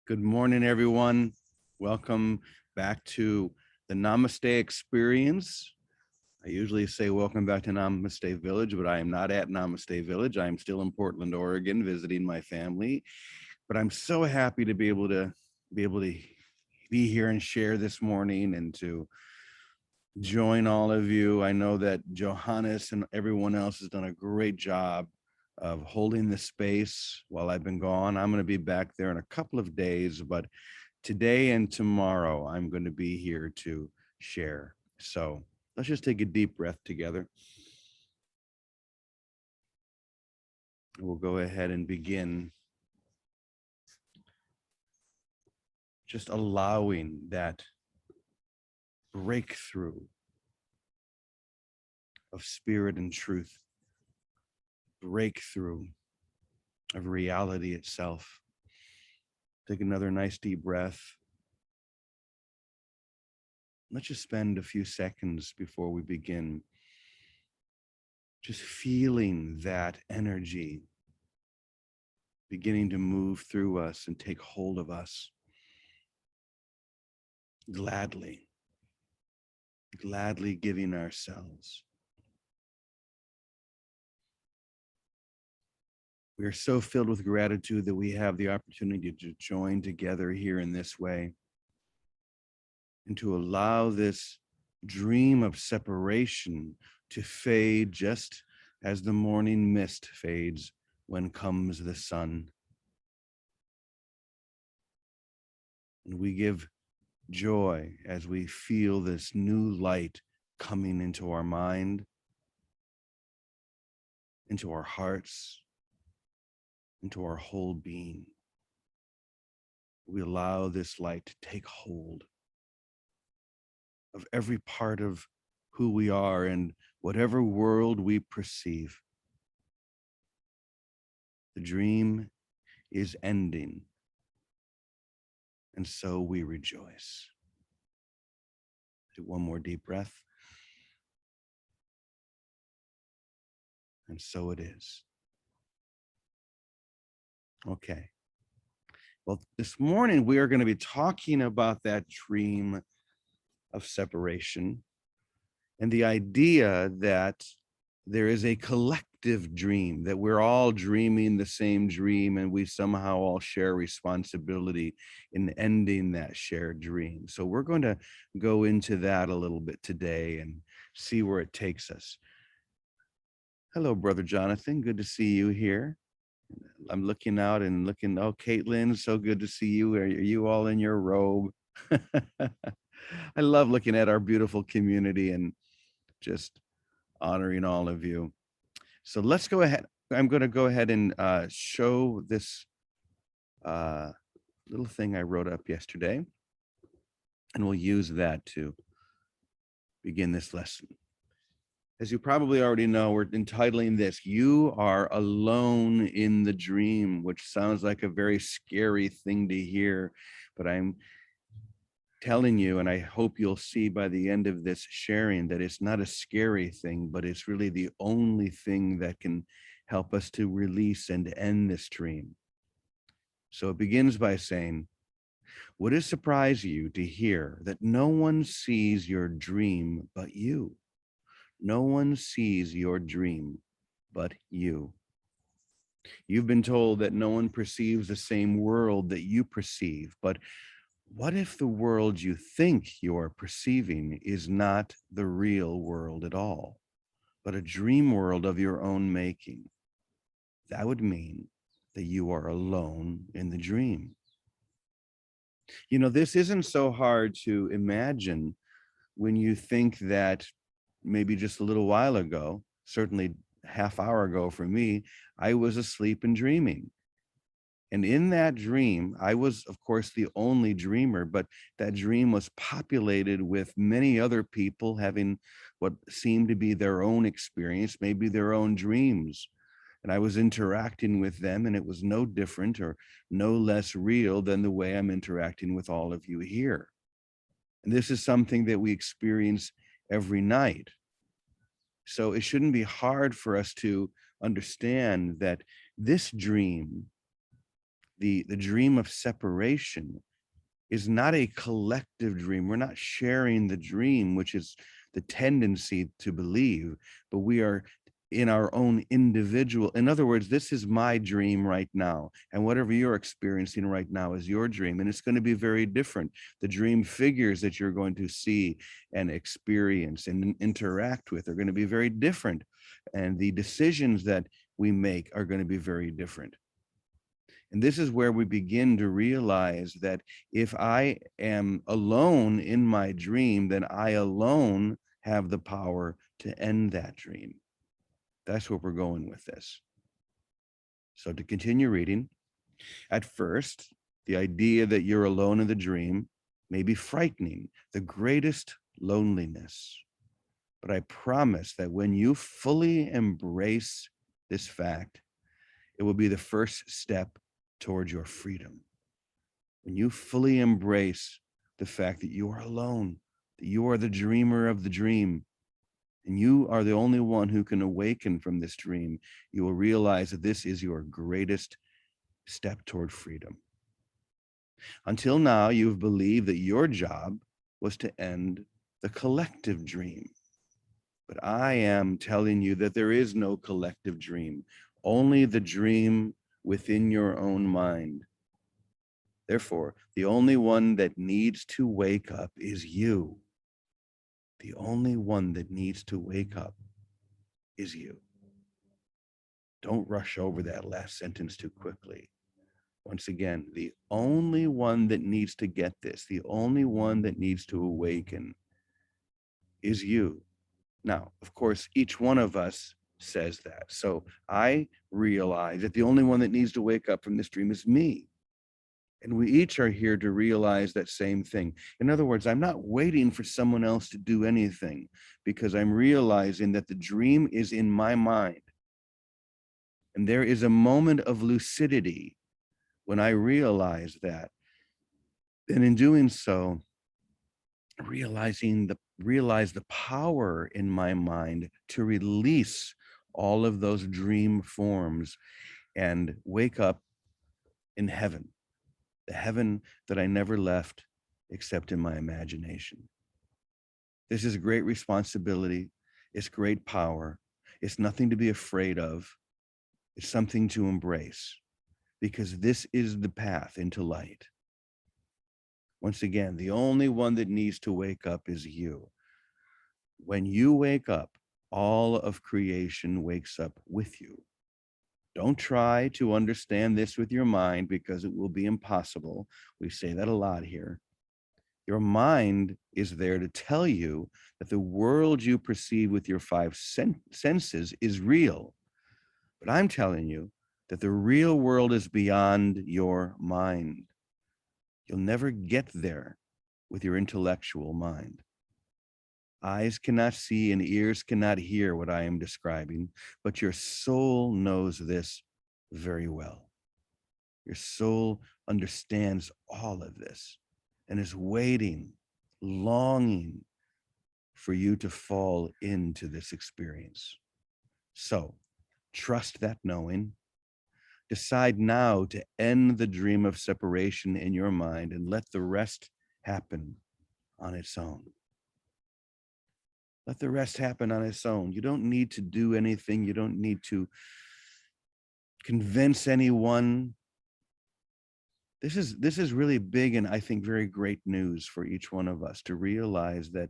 Good morning, everyone. Welcome back to the Namaste experience. I usually say welcome back to Namaste Village, but I am not at Namaste Village. I am still in Portland, Oregon, visiting my family. But I'm so happy to be able to be here and share this morning and to join all of you. I know that Johannes and everyone else has done a great job of holding the space while I've been gone. I'm going to be back there in a couple of days, but today and tomorrow, I'm going to be here to share. So let's just take a deep breath together. We'll go ahead and begin just allowing that breakthrough of spirit and truth, breakthrough of reality itself. Take another nice deep breath. Let's just spend a few seconds before we begin just feeling that energy beginning to move through us and take hold of us gladly giving ourselves. We are so filled with gratitude that we have the opportunity to join together here in this way and to allow this dream of separation to fade just as the morning mist fades when comes the sun. And we give joy as we feel this new light coming into our mind, into our hearts, into our whole being. We allow this light to take hold of every part of who we are and whatever world we perceive. The dream is ending, and so we rejoice. Take one more deep breath. And so it is. Okay. Well, this morning we are going to be talking about that dream of separation and the idea that there is a collective dream, that we're all dreaming the same dream and we somehow all share responsibility in ending that shared dream. So we're going to go into that a little bit today and see where it takes us. Hello, Brother Jonathan. Good to see you here. I'm looking out and looking. Oh, Caitlin, so good to see you. Are you all in your robe? I love looking at our beautiful community and just honoring all of you. So let's go ahead. I'm going to go ahead and show this little thing I wrote up yesterday, and we'll use that to begin this lesson. As you probably already know, we're entitling this, "You Are Alone in the Dream," which sounds like a very scary thing to hear, but I'm telling you, and I hope you'll see by the end of this sharing, that it's not a scary thing, but it's really the only thing that can help us to release and end this dream. So it begins by saying, would it surprise you to hear that no one sees your dream but you? No one sees your dream but you. You've been told that no one perceives the same world that you perceive, but what if the world you think you're perceiving is not the real world at all, but a dream world of your own making? That would mean that you are alone in the dream. You know, this isn't so hard to imagine when you think that maybe just a little while ago, certainly half hour ago for me, I was asleep and dreaming. And in that dream, I was, of course, the only dreamer, but that dream was populated with many other people having what seemed to be their own experience, maybe their own dreams. And I was interacting with them, and it was no different or no less real than the way I'm interacting with all of you here. And this is something that we experience every night. So it shouldn't be hard for us to understand that this dream the dream of separation is not a collective dream. We're not sharing the dream, which is the tendency to believe, but we are in our own individual. In other words, this is my dream right now, and whatever you're experiencing right now is your dream, and it's going to be very different. The dream figures that you're going to see and experience and interact with are going to be very different, and the decisions that we make are going to be very different. And this is where we begin to realize that if I am alone in my dream, then I alone have the power to end that dream. That's where we're going with this. So to continue reading, at first, the idea that you're alone in the dream may be frightening, the greatest loneliness. But I promise that when you fully embrace this fact, it will be the first step towards your freedom. When you fully embrace the fact that you are alone, that you are the dreamer of the dream, and you are the only one who can awaken from this dream, you will realize that this is your greatest step toward freedom. Until now, you've believed that your job was to end the collective dream. But I am telling you that there is no collective dream, only the dream within your own mind. Therefore, the only one that needs to wake up is you. The only one that needs to wake up is you. Don't rush over that last sentence too quickly. Once again, the only one that needs to get this, the only one that needs to awaken is you. Now, of course, each one of us says that. So I realize that the only one that needs to wake up from this dream is me. And we each are here to realize that same thing. In other words, I'm not waiting for someone else to do anything, because I'm realizing that the dream is in my mind. And there is a moment of lucidity when I realize that. And in doing so, realize the power in my mind to release all of those dream forms and wake up in heaven, the heaven that I never left except in my imagination. This is a great responsibility. It's great power. It's nothing to be afraid of. It's something to embrace, because this is the path into light. Once again, the only one that needs to wake up is you. When you wake up, all of creation wakes up with you. Don't try to understand this with your mind, because it will be impossible. We say that a lot here. Your mind is there to tell you that the world you perceive with your five senses is real. But I'm telling you that the real world is beyond your mind. You'll never get there with your intellectual mind. Eyes cannot see and ears cannot hear what I am describing, but your soul knows this very well. Your soul understands all of this and is waiting, longing for you to fall into this experience. So trust that knowing. Decide now to end the dream of separation in your mind and let the rest happen on its own. Let the rest happen on its own. You don't need to do anything. You don't need to convince anyone. This is really big, and I think very great news for each one of us to realize that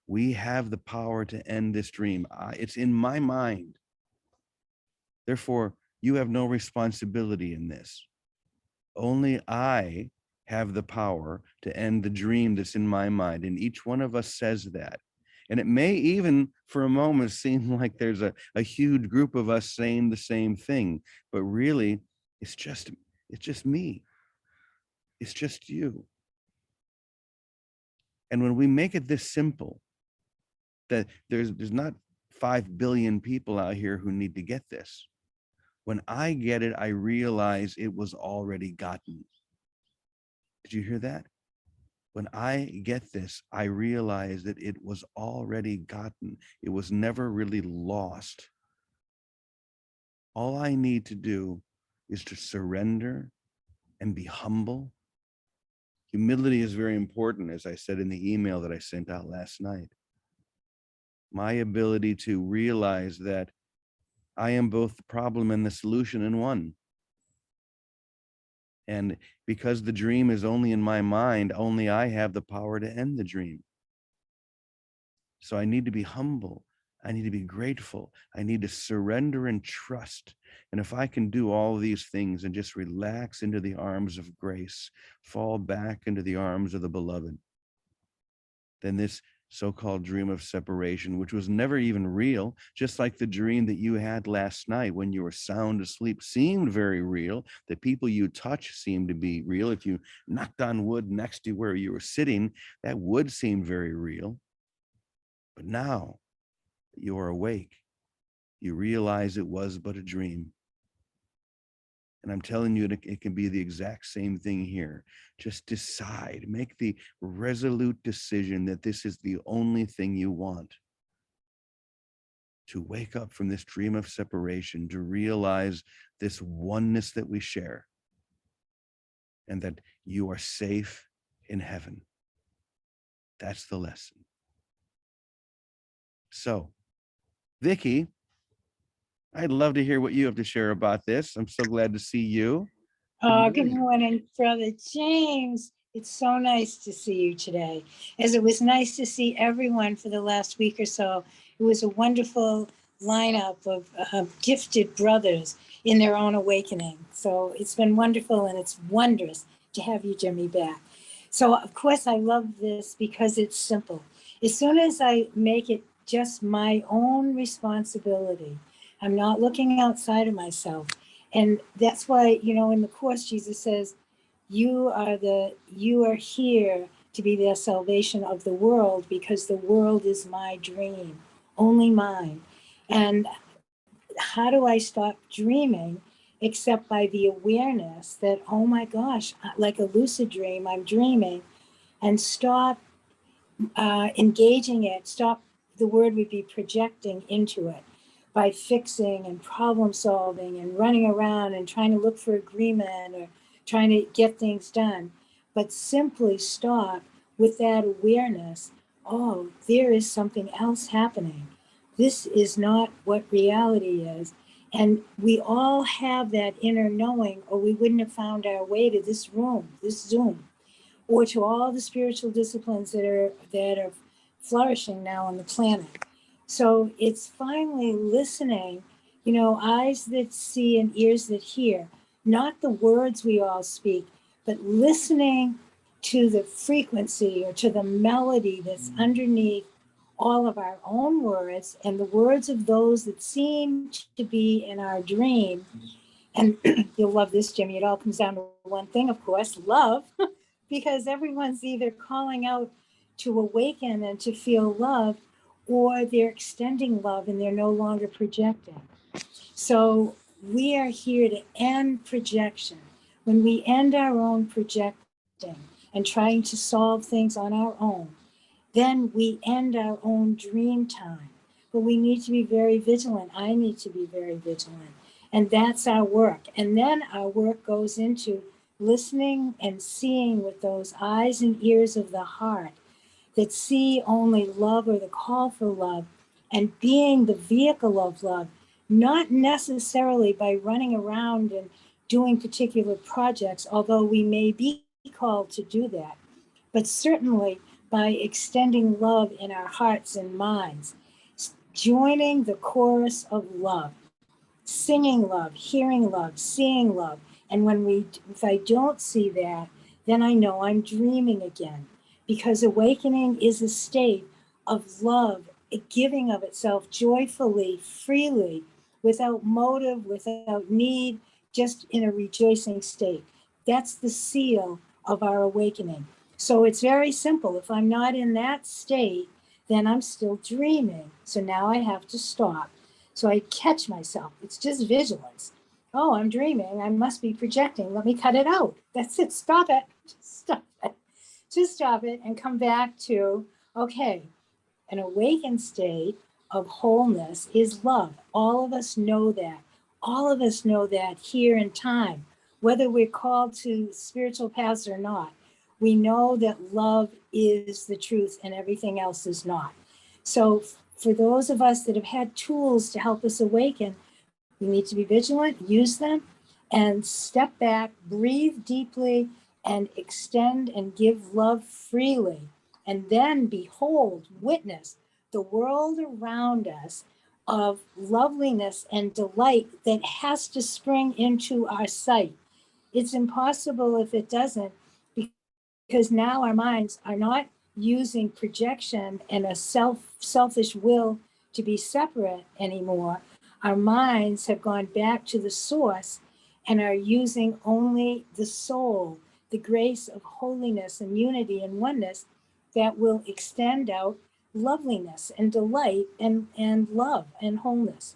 we have the power to end this dream. It's in my mind. Therefore, you have no responsibility in this. Only I have the power to end the dream that's in my mind, and each one of us says that. And it may even for a moment seem like there's a huge group of us saying the same thing, but really it's just me. It's just you. And when we make it this simple, that there's not 5 billion people out here who need to get this. When I get it, I realize it was already gotten. Did you hear that? When I get this, I realize that it was already gotten. It was never really lost. All I need to do is to surrender and be humble. Humility is very important, as I said in the email that I sent out last night. My ability to realize that I am both the problem and the solution in one. And because the dream is only in my mind, only I have the power to end the dream. So I need to be humble. I need to be grateful. I need to surrender and trust. And if I can do all of these things and just relax into the arms of grace, fall back into the arms of the beloved, then this so-called dream of separation, which was never even real, just like the dream that you had last night when you were sound asleep, seemed very real. The people you touch seemed to be real. If you knocked on wood next to where you were sitting, that wood seemed very real. But now that you are awake, you realize it was but a dream. And I'm telling you, it can be the exact same thing here. Just decide, make the resolute decision that this is the only thing you want. To wake up from this dream of separation, to realize this oneness that we share, and that you are safe in heaven. That's the lesson. So, Vicki, I'd love to hear what you have to share about this. I'm so glad to see you. Good morning, Brother James. It's so nice to see you today, as it was nice to see everyone for the last week or so. It was a wonderful lineup of gifted brothers in their own awakening. So it's been wonderful, and it's wondrous to have you, Jimmy, back. So, of course, I love this because it's simple. As soon as I make it just my own responsibility, I'm not looking outside of myself. And that's why, in the Course, Jesus says, you are here to be the salvation of the world, because the world is my dream, only mine. And how do I stop dreaming except by the awareness that, oh my gosh, like a lucid dream, I'm dreaming, and stop engaging it, stop, the word would be projecting into it by fixing and problem solving and running around and trying to look for agreement or trying to get things done. But simply stop with that awareness. Oh, there is something else happening. This is not what reality is. And we all have that inner knowing, or we wouldn't have found our way to this room, this Zoom, or to all the spiritual disciplines that are flourishing now on the planet. So it's finally listening, eyes that see and ears that hear, not the words we all speak, but listening to the frequency or to the melody that's underneath all of our own words and the words of those that seem to be in our dream. And you'll love this, Jimmy. It all comes down to one thing, of course, love, because everyone's either calling out to awaken and to feel love, or they're extending love and they're no longer projecting. So we are here to end projection. When we end our own projecting and trying to solve things on our own, then we end our own dream time. But we need to be very vigilant. I need to be very vigilant. And that's our work. And then our work goes into listening and seeing with those eyes and ears of the heart that see only love or the call for love, and being the vehicle of love, not necessarily by running around and doing particular projects, although we may be called to do that, but certainly by extending love in our hearts and minds, joining the chorus of love, singing love, hearing love, seeing love. And if I don't see that, then I know I'm dreaming again, because awakening is a state of love, a giving of itself joyfully, freely, without motive, without need, just in a rejoicing state. That's the seal of our awakening. So it's very simple. If I'm not in that state, then I'm still dreaming. So now I have to stop. So I catch myself. It's just vigilance. Oh, I'm dreaming. I must be projecting. Let me cut it out. That's it. Stop it. Just stop it. Just stop it and come back to, okay, an awakened state of wholeness is love. All of us know that. All of us know that here in time. whether we're called to spiritual paths or not, we know that love is the truth and everything else is not. So, for those of us that have had tools to help us awaken, we need to be vigilant, use them, and step back, breathe deeply, and extend and give love freely. And then behold, witness the world around us of loveliness and delight that has to spring into our sight. It's impossible if it doesn't, because now our minds are not using projection and a selfish will to be separate anymore. Our minds have gone back to the source and are using only the soul, the grace of holiness and unity and oneness that will extend out loveliness and delight and love and wholeness.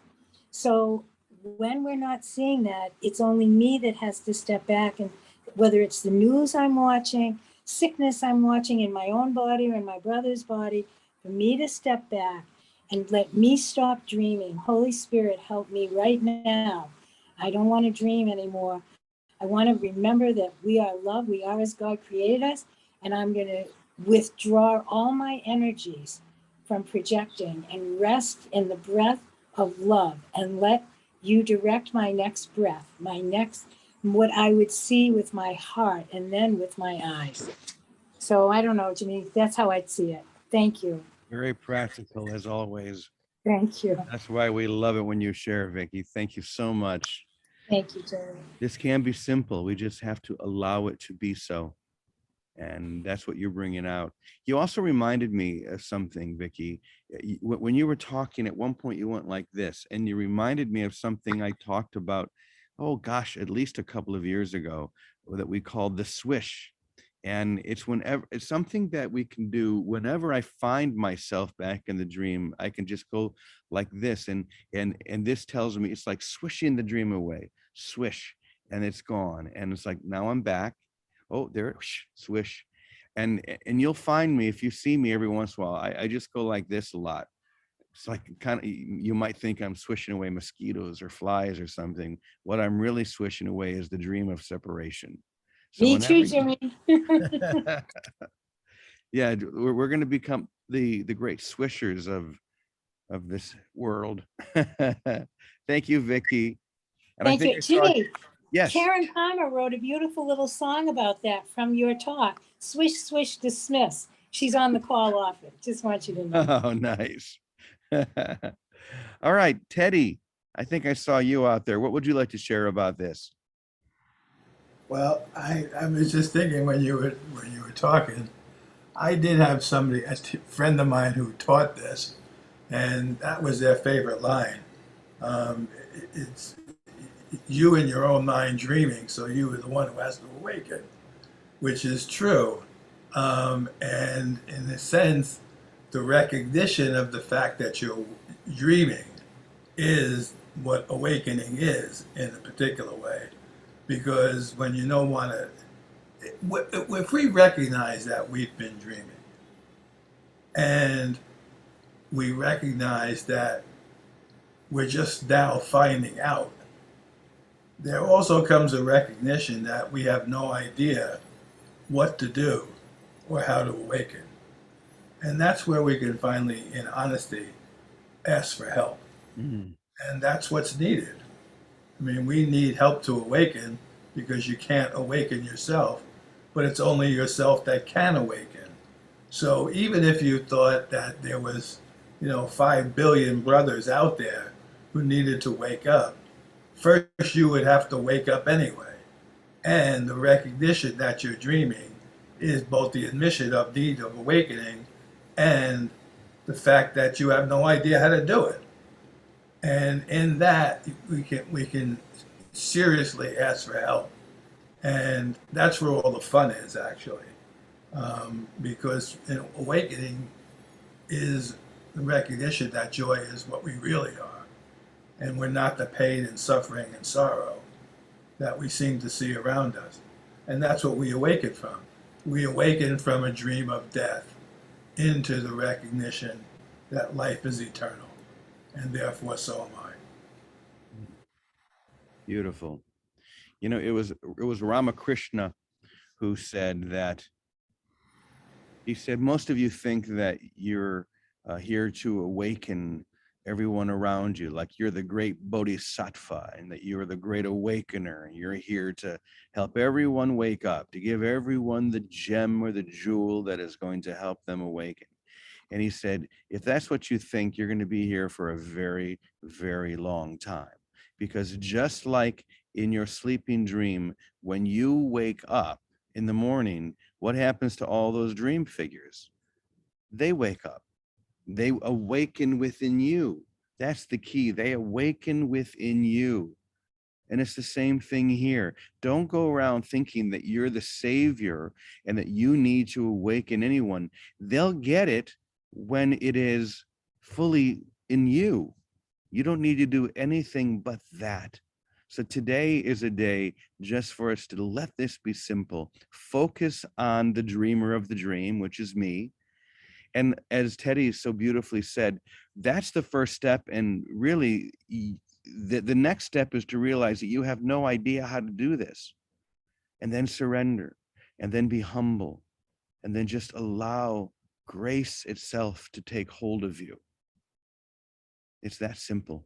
So when we're not seeing that, it's only me that has to step back, and whether it's the news I'm watching, sickness I'm watching in my own body or in my brother's body, for me to step back and let me stop dreaming. Holy Spirit, help me right now. I don't want to dream anymore. I want to remember that we are love, we are as God created us, and I'm going to withdraw all my energies from projecting and rest in the breath of love and let you direct my next breath, my next, what I would see with my heart and then with my eyes. So I don't know, Janine, that's how I'd see it. Thank you. Very practical as always. Thank you. That's why we love it when you share, Vicky. Thank you so much. Thank you, Jerry. This can be simple. We just have to allow it to be so. And that's what you're bringing out. You also reminded me of something, Vicky. When you were talking at one point, you went like this, and you reminded me of something I talked about, oh gosh, at least a couple of years ago, that we called the swish. And it's something that we can do whenever I find myself back in the dream. I can just go like this, and this tells me it's like swishing the dream away, swish, and it's gone. And it's like, now I'm back. Oh, there, swish. And you'll find me, if you see me every once in a while, I just go like this a lot. It's like kind of, you might think I'm swishing away mosquitoes or flies or something. What I'm really swishing away is the dream of separation. So Me too, whenever Jimmy. yeah, we're going to become the great swishers of this world. Thank you, Vicky. And I Thank think you. I saw, Jimmy, yes. Karen Palmer wrote a beautiful little song about that from your talk. Swish, swish, dismiss. She's on the call often. Just want you to know. Oh, nice. All right, Teddy, I think I saw you out there. What would you like to share about this? Well, I was just thinking when you were talking, I did have somebody, friend of mine who taught this, and that was their favorite line. It's you in your own mind dreaming, so you are the one who has to awaken, which is true. And in a sense, the recognition of the fact that you're dreaming is what awakening is in a particular way. Because when you don't want to, if we recognize that we've been dreaming and we recognize that we're just now finding out, there also comes a recognition that we have no idea what to do or how to awaken. And that's where we can finally, in honesty, ask for help. Mm. And that's what's needed. I mean, we need help to awaken because you can't awaken yourself, but it's only yourself that can awaken. So even if you thought that there was, 5 billion brothers out there who needed to wake up, first you would have to wake up anyway. And the recognition that you're dreaming is both the admission of need of awakening and the fact that you have no idea how to do it. And in that, we can seriously ask for help, and that's where all the fun is actually, because awakening is the recognition that joy is what we really are, and we're not the pain and suffering and sorrow that we seem to see around us, and that's what we awaken from. We awaken from a dream of death into the recognition that life is eternal, and therefore so am I. Beautiful. You know, it was Ramakrishna who said that. He said, most of you think that you're here to awaken everyone around you, like you're the great bodhisattva and that you're the great awakener. You're here to help everyone wake up, to give everyone the gem or the jewel that is going to help them awaken. And he said, if that's what you think, you're going to be here for a very, very long time. Because just like in your sleeping dream, when you wake up in the morning, what happens to all those dream figures? They wake up. They awaken within you. That's the key. They awaken within you. And it's the same thing here. Don't go around thinking that you're the savior and that you need to awaken anyone. They'll get it when it is fully in you. You don't need to do anything but that. So today is a day just for us to let this be simple. Focus on the dreamer of the dream, which is me. And as Teddy so beautifully said, that's the first step. And really, the next step is to realize that you have no idea how to do this. And then surrender, and then be humble, and then just allow grace itself to take hold of you. It's that simple.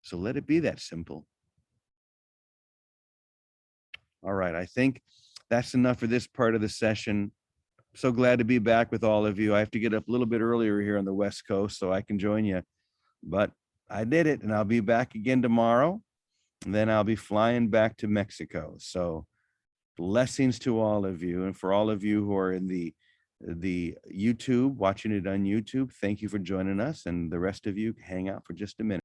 So let it be that simple. All right, I think that's enough for this part of the session. So glad to be back with all of you. I have to get up a little bit earlier here on the West Coast so I can join you, but I did it, and I'll be back again tomorrow, and then I'll be flying back to Mexico. So blessings to all of you, and for all of you who are in the YouTube, watching it on YouTube, thank you for joining us, and the rest of you hang out for just a minute.